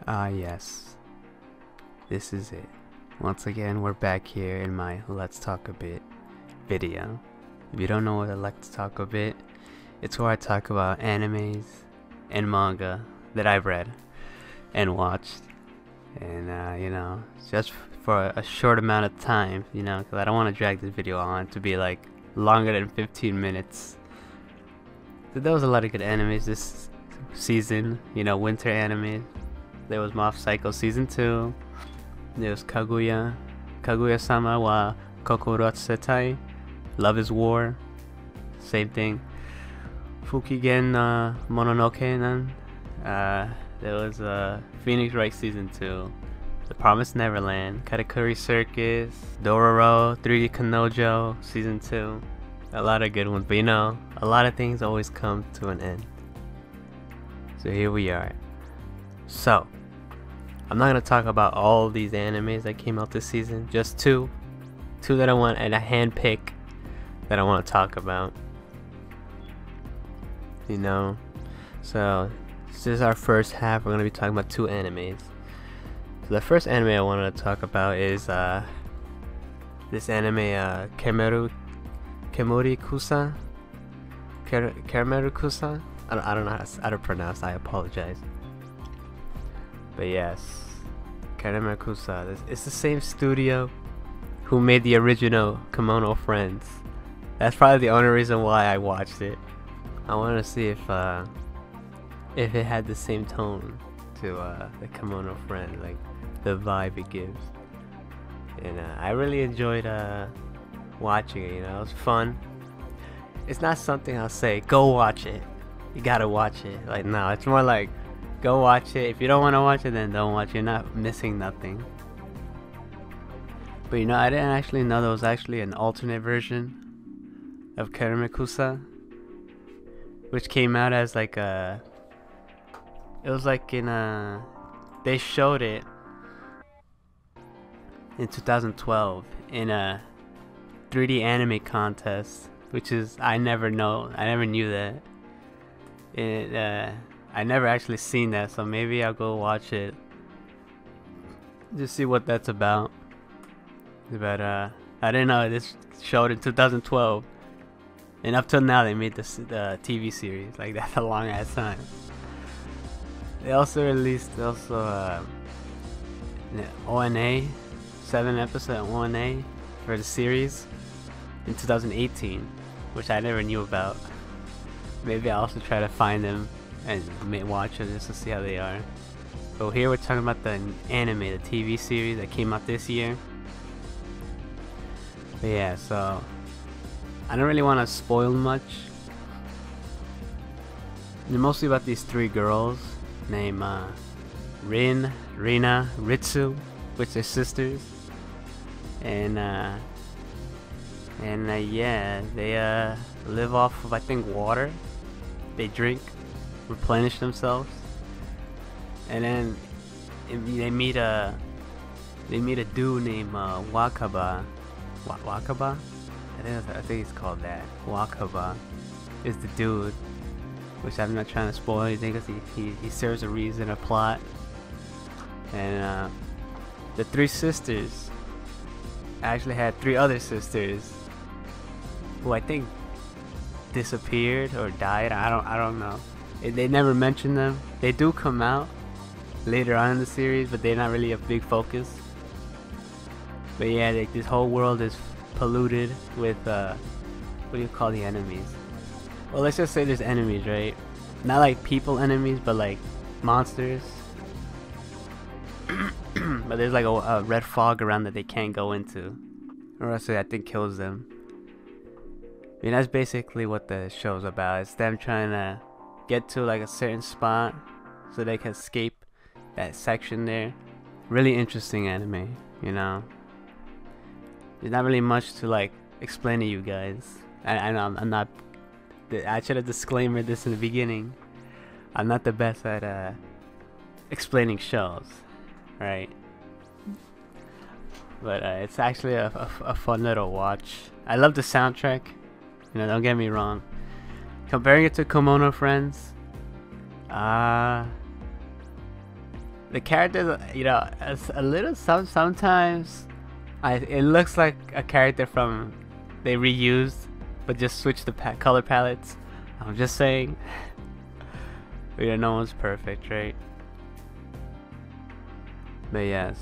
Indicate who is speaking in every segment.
Speaker 1: Ah, yes, this is it. Once again, we're back here in my Let's Talk a Bit video. If you don't know what a Let's Talk a Bit, it's where I talk about animes and manga that I've read and watched. And, just for a short amount of time, because I don't want to drag this video on to be like longer than 15 minutes. So there was a lot of good animes this season, winter anime. There was Mob Psycho Season 2. There was Kaguya-sama wa Kokoratsutai, Love is War. Same thing. Fukigen Mononoke-nan. There was Phoenix Wright Season 2. The Promised Neverland. Katakuri Circus. Dororo. 3D Kanojo Season 2. A lot of good ones. But a lot of things always come to an end. So here we are. So, I'm not going to talk about all these animes that came out this season. Just two that I want, and a hand pick that I want to talk about. So this is our first half. We're going to be talking about two animes. So the first anime I wanted to talk about is this anime, Kemuri-kusa? Kemuri-kusa? I don't know how to pronounce. I apologize. But yes, Kemuri-kusa. It's the same studio who made the original Kemono Friends. That's probably the only reason why I watched it. I wanted to see if it had the same tone to the Kemono Friends, like the vibe it gives. And I really enjoyed watching it. It was fun. It's not something I'll say, go watch it. You gotta watch it. Like, no, it's more like, go watch it. If you don't want to watch it, then don't watch it. You're not missing nothing. But I didn't actually know there was actually an alternate version of Kemuri-kusa, which came out as like a... It was like in a... They showed it in 2012 in a 3D anime contest, which is... I never knew that. I never actually seen that, so maybe I'll go watch it. Just see what that's about. But I didn't know this showed in 2012. And up till now they made the TV series. Like, that's a long ass time. They also released an ONA, 7-episode ONA for the series in 2018, which I never knew about. Maybe I'll also try to find them and watch them just to see how they are. But here we're talking about the anime, the TV series that came out this year. But yeah, so I don't really want to spoil much. They're mostly about these three girls named Rin, Rina, Ritsu, which are sisters. And yeah, they live off of, I think, water. They drink, replenish themselves, and then they meet a dude named Wakaba. Wakaba? I think it's called that. Wakaba is the dude, which I'm not trying to spoil anything because he serves a reason, a plot. And the three sisters actually had three other sisters who I think disappeared or died. I don't know. They never mention them. They do come out later on in the series, but they're not really a big focus. But yeah, this whole world is polluted with what do you call the enemies? Well, let's just say there's enemies, right? Not like people enemies, but like monsters. But there's like a red fog around that they can't go into, or else I think kills them. I mean, that's basically what the show's about. It's them trying to get to like a certain spot so they can escape that section there. Really interesting anime, There's not really much to like explain to you guys. I know I'm not. I should have disclaimed this in the beginning. I'm not the best at explaining shows, right? But it's actually a fun little watch. I love the soundtrack. Don't get me wrong. Comparing it to Kemono Friends, the characters, you know, a little sometimes it looks like a character from they reused, but just switched the color palettes. I'm just saying. You know, no one's perfect, right? But yes,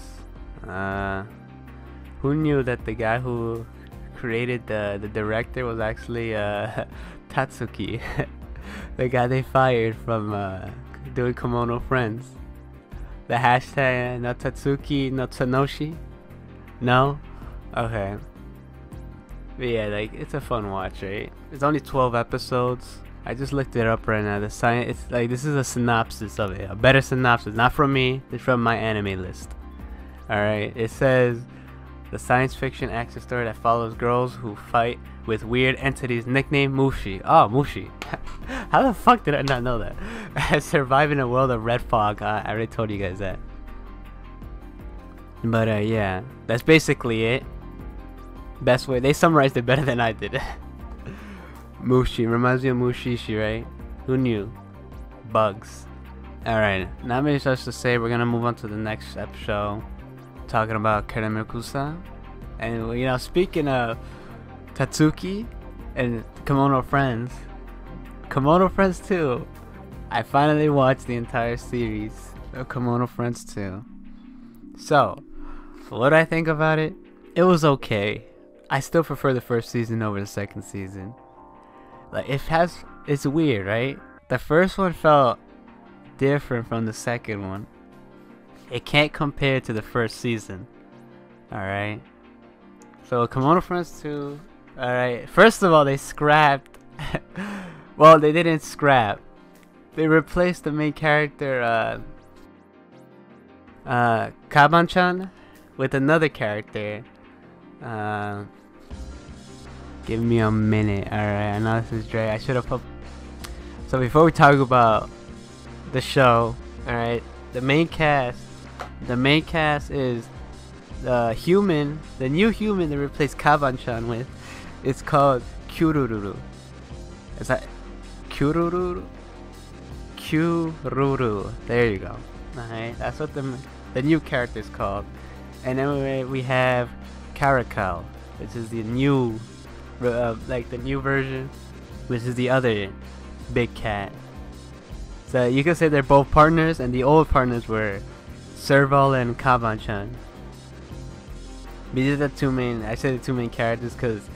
Speaker 1: who knew that the guy who created the director was actually Tatsuki, the guy they fired from doing Kimono Friends. The hashtag no Tatsuki no Tanoshi. No? Okay. But yeah, like, it's a fun watch, right? It's only 12 episodes. I just looked it up right now. The science, it's like, this is a synopsis of it. A better synopsis. Not from me. It's from my anime list. Alright. It says, the science fiction action story that follows girls who fight with weird entities nicknamed Mushi. Oh, Mushi. How the fuck did I not know that? Survive in a world of red fog. I already told you guys that. But yeah, that's basically it. Best way, they summarized it better than I did. Mushi reminds me of Mushishi, right? Who knew? Bugs. Alright, not many much to say. We're gonna move on to the next episode, talking about Karamirkusa. And you know, speaking of Tatsuki and Kimono Friends 2, I finally watched the entire series of Kimono Friends 2. So, what do I think about it? It was okay. I still prefer the first season over the second season. Like, it's weird, right? The first one felt different from the second one. It can't compare to the first season. Alright? So, Kimono Friends 2. Alright, first of all, they scrapped. Well, they didn't scrap. They replaced the main character, Kaban-chan, with another character. Give me a minute. Alright, I know this is Dre. I should have put. So before we talk about the show, alright, the main cast is the new human they replaced Kaban-chan with. It's called Kyururu. Is that Kyururu? Kyururu. There you go. Alright, that's what the new character is called. And then we have Caracal, which is the new, like the new version, which is the other big cat. So you can say they're both partners, and the old partners were Serval and Kaban-chan. These are the two main. I say the two main characters because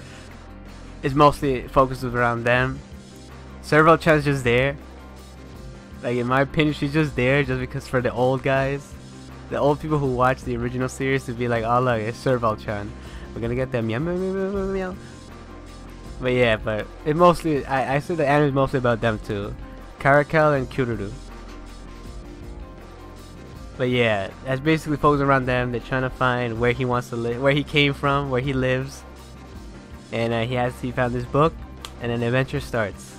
Speaker 1: it's mostly focused around them. Serval-chan's just there. Like, in my opinion, she's just there just because for the old guys, the old people who watch the original series, to be like, oh look, it's Serval-chan. We're gonna get them meow meow meow meow meow. But yeah, but it mostly, I say the anime is mostly about them too. Caracal and Kyururu. But yeah, that's basically focused around them. They're trying to find where he wants to live, where he came from, where he lives. And he found this book, and an adventure starts.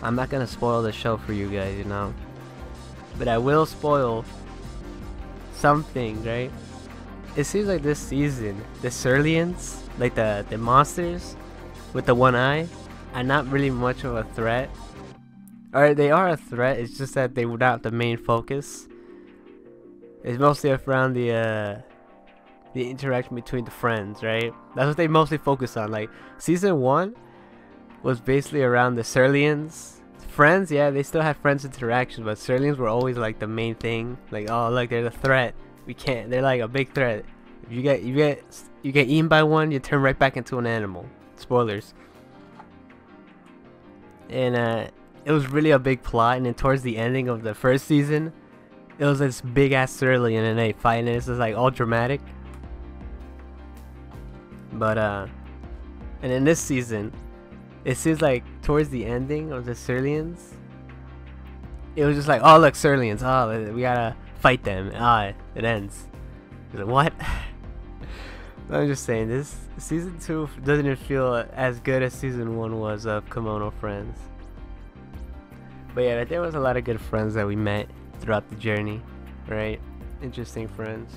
Speaker 1: I'm not gonna spoil the show for you guys, you know, but I will spoil something, right? It seems like this season, the Surlians, like the monsters with the one eye, are not really much of a threat. Or they are a threat, it's just that they were not the main focus. It's mostly around the interaction between the friends, right? That's what they mostly focus on. Like, season 1 was basically around the Surlians. Friends, yeah, they still had friends interactions, but Surlians were always like the main thing. Like, oh look, they're the threat. We can't. They're like a big threat. If you get eaten by one, you turn right back into an animal. Spoilers. And it was really a big plot. And then towards the ending of the first season, it was this big ass Surlian and they fighting. This is like all dramatic. But and in this season, it seems like towards the ending of the Surlians, it was just like, oh look, Surlians, oh we gotta fight them. It ends. Like, what? I'm just saying, this season 2 doesn't feel as good as season 1 was of Kimono Friends. But yeah, there was a lot of good friends that we met throughout the journey, right? Interesting friends.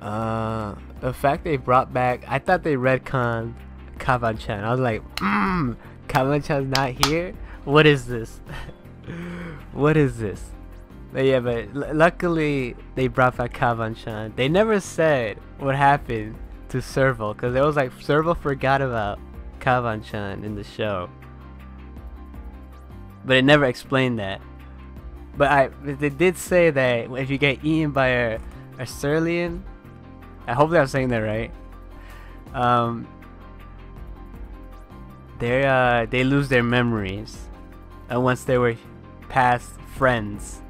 Speaker 1: The fact they brought back, I thought they retconned Kaban-chan. I was like, Kaban-chan's not here? What is this? What is this? But yeah, but luckily they brought back Kavan-chan. They never said what happened to Serval, because it was like Serval forgot about Kavan-chan in the show. But it never explained that. But they did say that if you get eaten by a Cerulean, I hope I'm saying that right. They lose their memories, and once they were past friends.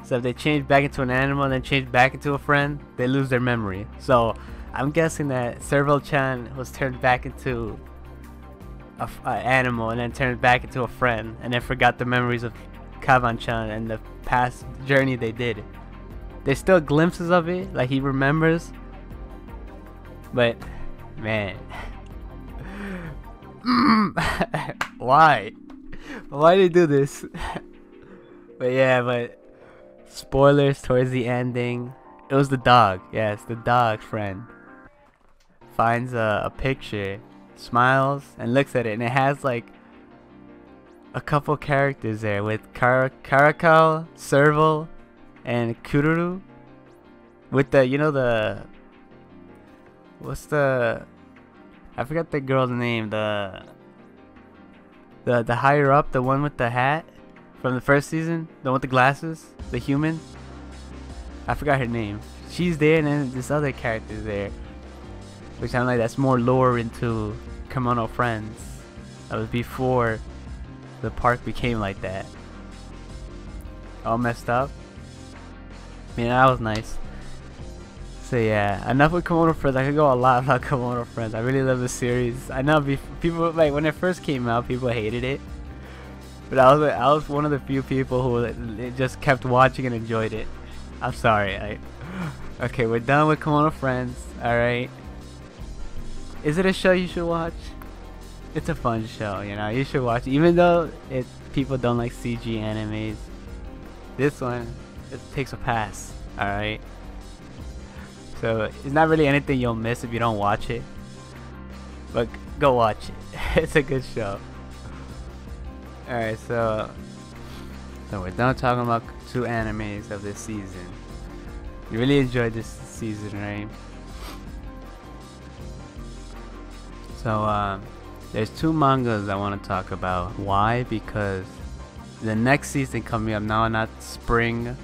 Speaker 1: So if they change back into an animal and then change back into a friend, they lose their memory. So I'm guessing that Serval-chan was turned back into an animal and then turned back into a friend, and then forgot the memories of Kavan-chan and the past journey they did. There's still glimpses of it, like he remembers, but man, why did they do this? But yeah, but spoilers towards the ending. It was the dog. Yes, the dog friend finds a picture, smiles, and looks at it, and it has like a couple characters there with Caracal, Serval, and Kururu. With the, you know, the, what's the, I forgot the girl's name. The higher up, the one with the hat from the first season, the one with the glasses, the human. I forgot her name. She's there, and then this other character's there, which I'm like, that's more lore into Kemono Friends. That was before the park became like that. All messed up. I mean, that was nice. So yeah, enough with Kemono Friends. I could go a lot about Kemono Friends. I really love the series. I know people, like, when it first came out, people hated it, but I was one of the few people who just kept watching and enjoyed it. I'm sorry. Okay, we're done with Kemono Friends. All right. Is it a show you should watch? It's a fun show, you know. You should watch it, even though people don't like CG animes. This one, it takes a pass. All right. So it's not really anything you'll miss if you don't watch it. But go watch it. It's a good show. All right, so we're done talking about 2 animes of this season. You really enjoyed this season, right? So there's 2 mangas I want to talk about. Why? Because the next season coming up now, not spring,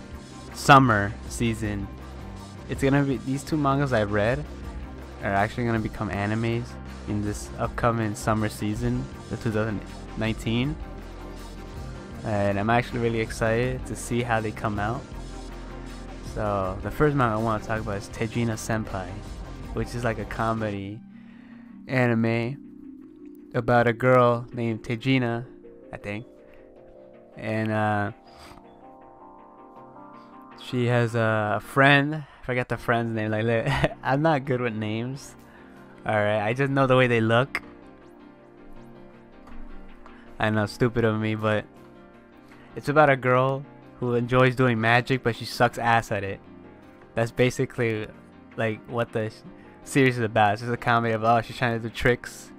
Speaker 1: summer season, it's gonna be, these 2 mangas I read are actually gonna become animes in this upcoming summer season, the 2019. And I'm actually really excited to see how they come out. So the first manga I want to talk about is Tejina-senpai, which is like a comedy anime about a girl named Tejina, I think, and she has a friend. I forget the friend's name. Like, look, I'm not good with names. Alright, I just know the way they look. I know, stupid of me, but it's about a girl who enjoys doing magic, but she sucks ass at it. That's basically like what the series is about. It's just a comedy of, oh, she's trying to do tricks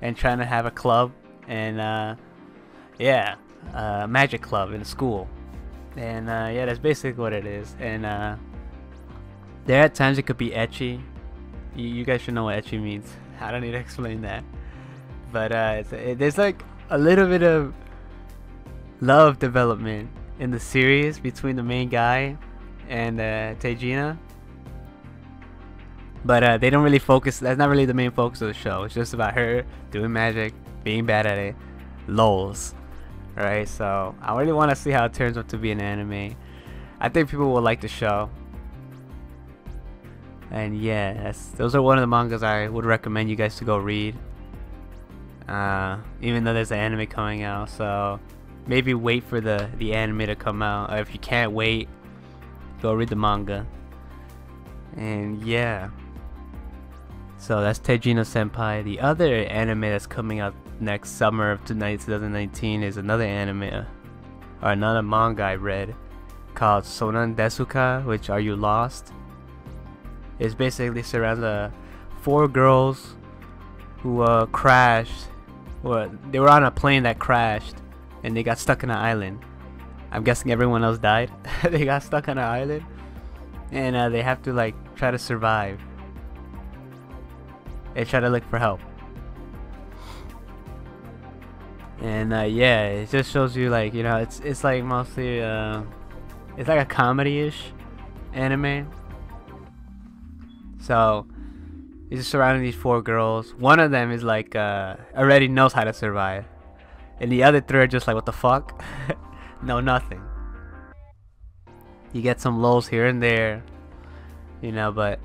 Speaker 1: and trying to have a club, and yeah, magic club in school, and yeah, that's basically what it is. And there at times it could be ecchi. You guys should know what ecchi means. I don't need to explain that, but there's like a little bit of love development in the series between the main guy and Tejina, but they don't really focus. That's not really the main focus of the show. It's just about her doing magic, being bad at it, lols. Alright, so I really want to see how it turns out to be an anime. I think people will like the show. And yeah, those are one of the mangas I would recommend you guys to go read. Even though there's an anime coming out, so maybe wait for the anime to come out. Or if you can't wait, go read the manga. And yeah, so that's Tejina-senpai. The other anime that's coming out next summer of 2019 is another anime, or another manga I read, called Sonan Desuka, which Are You Lost? It's basically surrounds 4 girls who crashed, or they were on a plane that crashed, and they got stuck in an island. I'm guessing everyone else died. They got stuck on an island, and they have to like try to survive and try to look for help. And yeah, it just shows you like, you know, it's like mostly it's like a comedy-ish anime. So he's just surrounding these 4 girls. One of them is like already knows how to survive, and the other 3 are just like, what the fuck? No, nothing. You get some lulls here and there, you know, but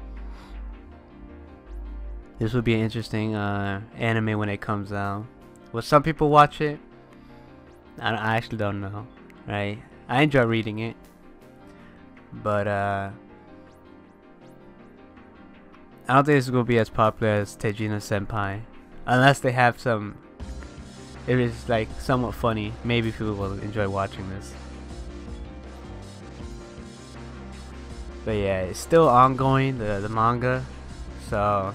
Speaker 1: this would be an interesting anime when it comes out. Will some people watch it? I actually don't know, right? I enjoy reading it, but I don't think this will be as popular as Tejina-senpai, unless they have some. It is like somewhat funny. Maybe people will enjoy watching this. But yeah, it's still ongoing, the manga. So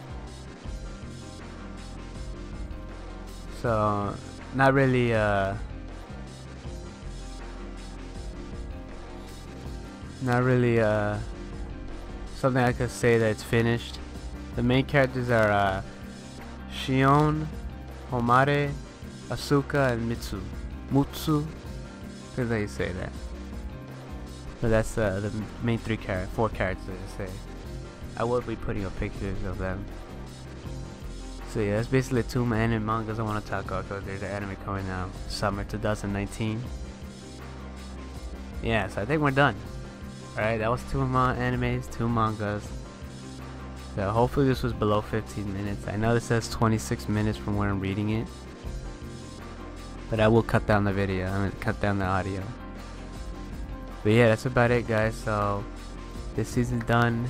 Speaker 1: not really something I could say that it's finished. The main characters are Shion, Homare, Asuka, and Mutsu. That's how you say that. But that's the main 4 characters I say. I will be putting up pictures of them. So yeah, that's basically 2 anime mangas I want to talk about, because there's an anime coming out summer 2019. Yeah, so I think we're done. Alright, that was 2 animes, 2 mangas. So hopefully this was below 15 minutes. I know this says 26 minutes from where I'm reading it, but I will cut down the video. I'm gonna cut down the audio. But yeah, that's about it, guys. So this season's done.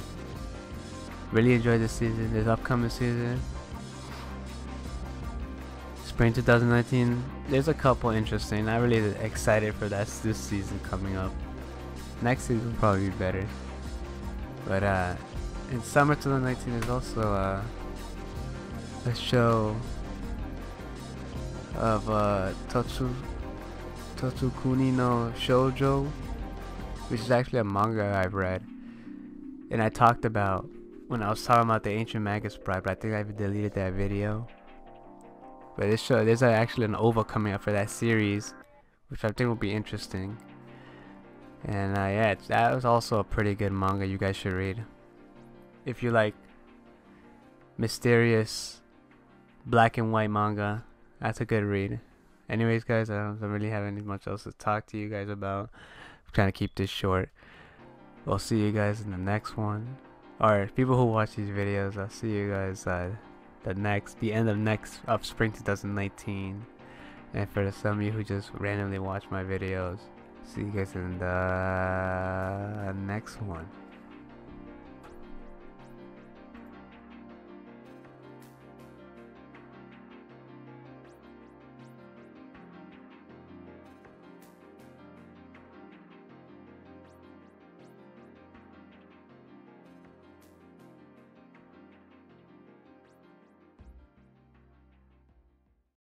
Speaker 1: Really enjoyed this season. This upcoming season, spring 2019. There's a couple interesting. Not really excited for this season coming up. Next season will probably be better. But in summer 2019 is also a show of Totsukuni no Shoujo, which is actually a manga I've read, and I talked about when I was talking about the Ancient Magus Bride, but I think I've deleted that video. But this show, there's actually an OVA coming up for that series, which I think will be interesting. And yeah, that was also a pretty good manga you guys should read if you like mysterious black and white manga. That's a good read. Anyways, guys, I don't really have any much else to talk to you guys about. I'm trying to keep this short. We'll see you guys in the next one. Or people who watch these videos, I'll see you guys the end of spring 2019. And for some of you who just randomly watch my videos, see you guys in the next one.